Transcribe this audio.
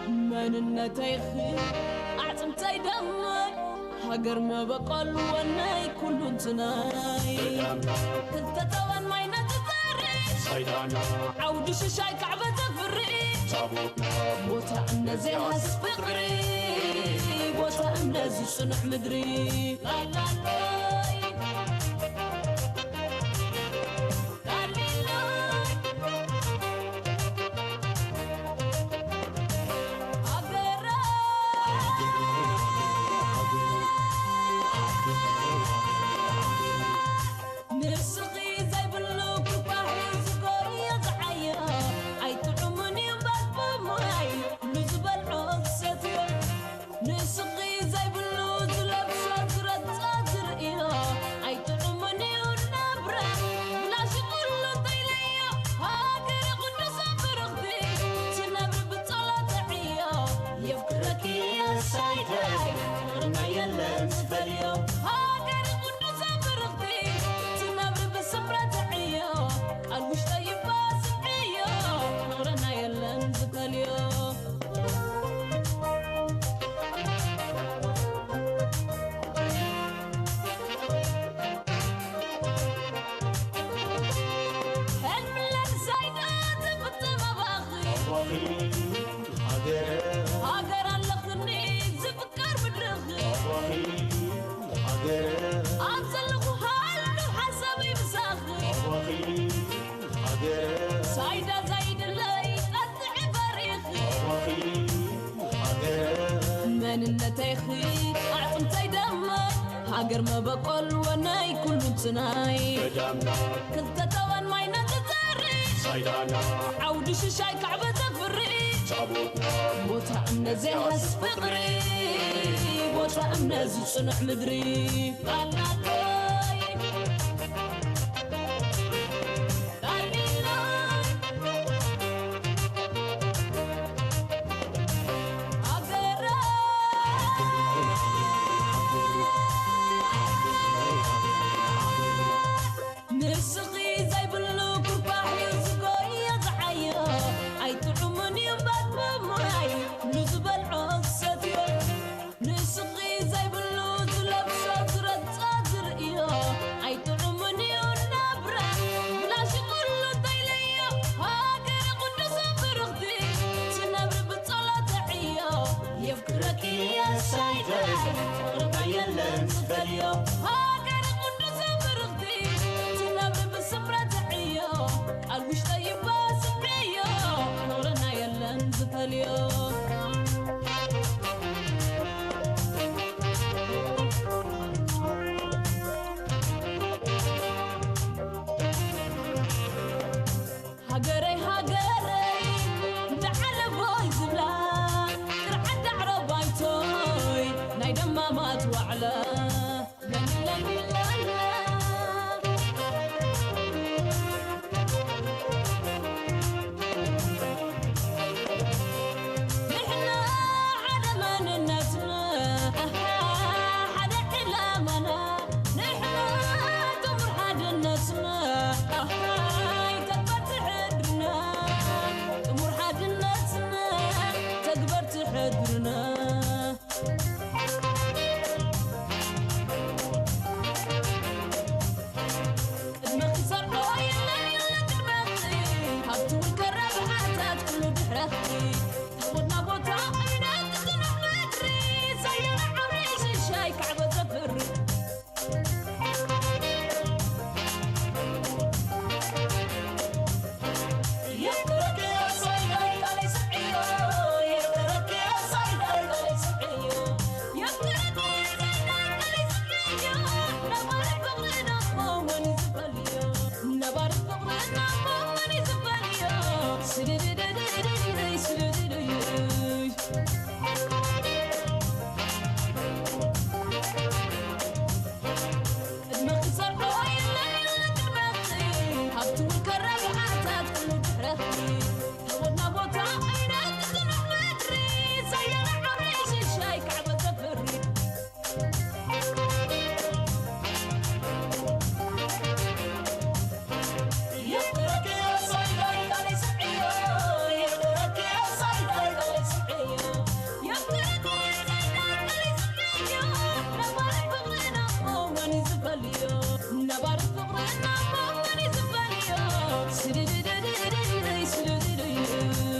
من النتايخي أعطمتي دمي هاجر ما بقال وناي كل انتناي كنت توان ما ينتظري صيدانا عودي شاي كعبة تفري بوتا النزي هاس فقري بوتا النزي صنع مدري لا لا لا هاجر ما بقول وناي كل تناي كنت توان ما ينتظري صيدانا عودي شاي كعبة تفري بوتا النزي هاس فقري بوتا النزي صنع مدري لا لا لا نبار فقرنا فوقني زبانيو سلدي سلدي